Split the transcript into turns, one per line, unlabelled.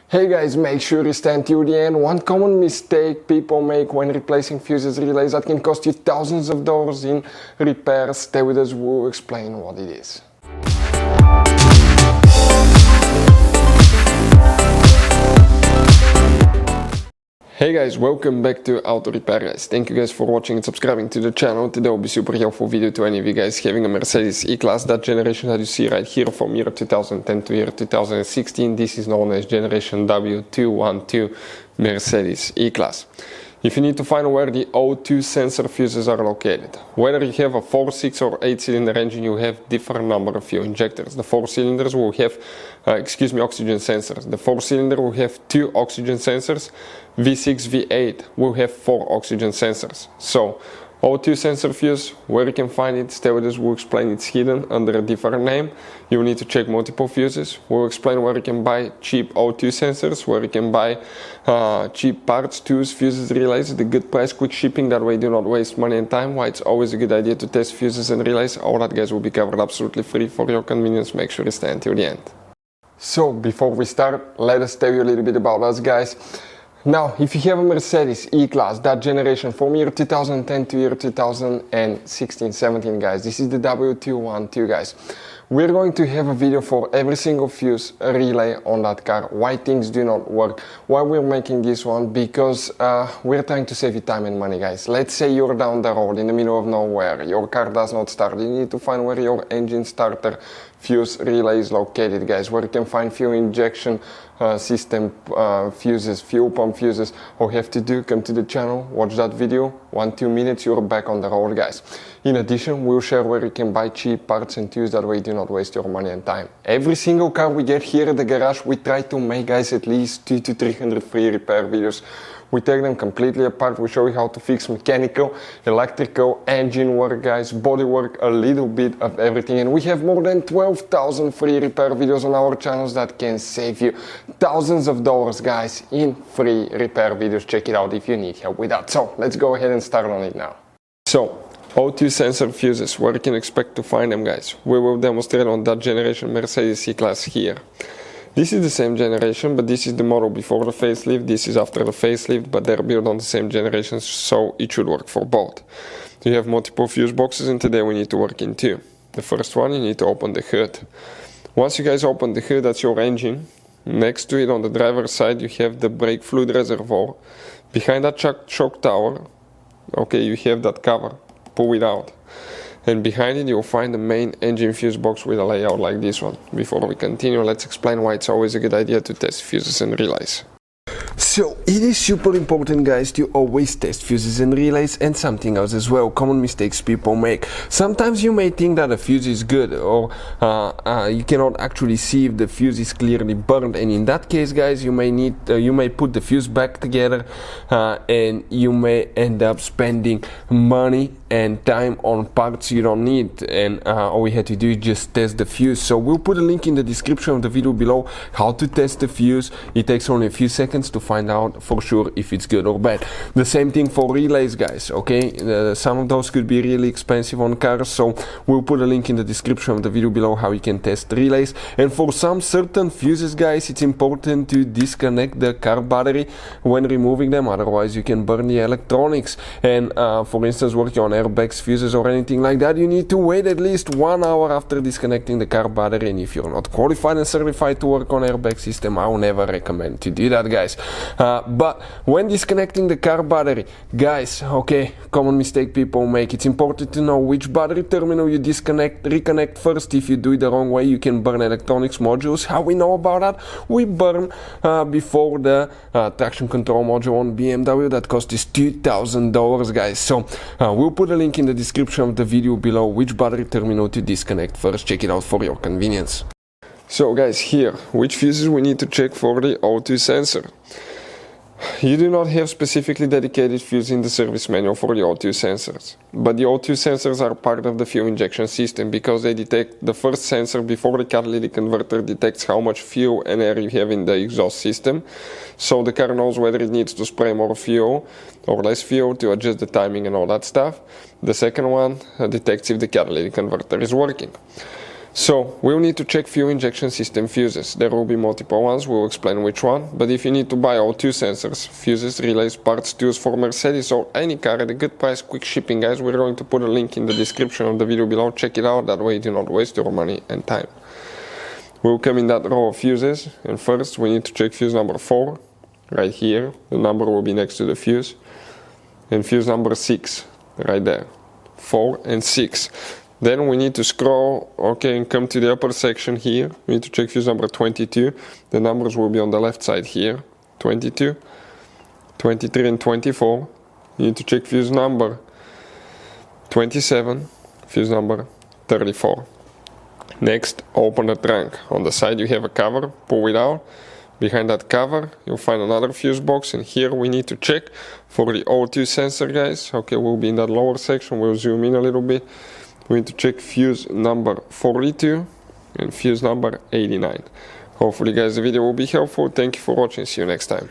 Hey guys, make sure you stand till the end. One common mistake people make when replacing fuses relays that can cost you thousands of dollars in repairs. Stay with us, we'll explain what it is. Hey guys, welcome back to Auto Repair guys. Thank you guys for watching and subscribing to the channel. Today will be super helpful video to any of you guys having a Mercedes E-Class, that generation that you see right here from year 2010 to year 2016. This is known as generation W212 Mercedes E-Class. If you need to find where the O2 sensor fuses are located, whether you have a 4, 6 or 8 cylinder engine, you have different number of fuel injectors. The 4 cylinders will have, oxygen sensors. The 4 cylinder will have 2 oxygen sensors. V6, V8 will have 4 oxygen sensors. So O2 sensor fuse, where you can find it, stay with us, we'll explain it's hidden under a different name. You will need to check multiple fuses. We'll explain where you can buy cheap O2 sensors, where you can buy cheap parts, tools, fuses, relays, the good price, quick shipping, that way you do not waste money and time, why it's always a good idea to test fuses and relays. All that guys will be covered absolutely free for your convenience. Make sure you stay until the end. So before we start, let us tell you a little bit about us guys. Now, if you have a Mercedes E-Class, that generation from year 2010 to year 2016-17 guys, this is the W212 guys. We're going to have a video for every single fuse relay on that car, why things do not work, why we're making this one, because we're trying to save you time and money guys. Let's say you're down the road in the middle of nowhere, your car does not start, you need to find where your engine starter fuse relay is located guys, where you can find fuel injection system fuses, fuel pump fuses. All you have to do, come to the channel, watch that video, 1-2 minutes, you're back on the road guys. In addition, we'll share where you can buy cheap parts and tools, that way you do not waste your money and time. Every single car we get here at the garage, we try to make guys at least 200 to 300 free repair videos. We take them completely apart, we show you how to fix mechanical, electrical, engine work guys, body work, a little bit of everything. And we have more than 12,000 free repair videos on our channels that can save you thousands of dollars guys in free repair videos. Check it out if you need help with that. So let's go ahead and start on it now. So O2 sensor fuses, where you can expect to find them guys. We will demonstrate on that generation Mercedes E-Class here. This is the same generation, but this is the model before the facelift, this is after the facelift, but they're built on the same generation, so it should work for both. You have multiple fuse boxes, and today we need to work in two. The first one, you need to open the hood. Once you guys open the hood, that's your engine. Next to it on the driver's side, you have the brake fluid reservoir. Behind that shock tower, okay, you have that cover. Pull it out. And behind it you'll find the main engine fuse box with a layout like this one. Before we continue, let's explain why it's always a good idea to test fuses and relays. So it is super important guys to always test fuses and relays, and something else as well, common mistakes people make. Sometimes you may think that a fuse is good, or you cannot actually see if the fuse is clearly burned, and in that case guys you may put the fuse back together and you may end up spending money and time on parts you don't need, and all we had to do is just test the fuse. So we'll put a link in the description of the video below how to test the fuse. It takes only a few seconds to find out for sure if it's good or bad. The same thing for relays guys, okay? Some of those could be really expensive on cars, so we'll put a link in the description of the video below how you can test relays. And for some certain fuses guys, it's important to disconnect the car battery when removing them, otherwise you can burn the electronics. And for instance, working on airbags, fuses or anything like that, you need to wait at least 1 hour after disconnecting the car battery. And if you're not qualified and certified to work on airbag system, I will never recommend to do that guys. But when disconnecting the car battery guys, okay, common mistake people make, it's important to know which battery terminal you reconnect first. If you do it the wrong way, you can burn electronics modules. How we know about that? We burn before the traction control module on BMW that cost us $2,000 guys. So we'll put a link in the description of the video below which battery terminal to disconnect first. Check it out for your convenience. So guys, here, which fuses we need to check for the O2 sensor. You do not have specifically dedicated fuse in the service manual for the O2 sensors, but the O2 sensors are part of the fuel injection system because they detect the first sensor before the catalytic converter detects how much fuel and air you have in the exhaust system, so the car knows whether it needs to spray more fuel or less fuel to adjust the timing and all that stuff. The second one detects if the catalytic converter is working. So we'll need to check fuel injection system fuses. There will be multiple ones, we'll explain which one. But if you need to buy O2 sensors, fuses, relays, parts, tools for Mercedes or any car at a good price, quick shipping, guys, we're going to put a link in the description of the video below. Check it out, that way you do not waste your money and time. We'll come in that row of fuses, and first we need to check fuse number 4, right here. The number will be next to the fuse. And fuse number 6, right there. 4 and 6. Then we need to scroll, okay, and come to the upper section here. We need to check fuse number 22. The numbers will be on the left side here. 22, 23 and 24. You need to check fuse number 27, fuse number 34. Next, open the trunk. On the side you have a cover, pull it out. Behind that cover you'll find another fuse box, and here we need to check for the O2 sensor, guys. Okay, we'll be in that lower section, we'll zoom in a little bit. We need to check fuse number 42 and fuse number 89. Hopefully, guys, the video will be helpful. Thank you for watching. See you next time.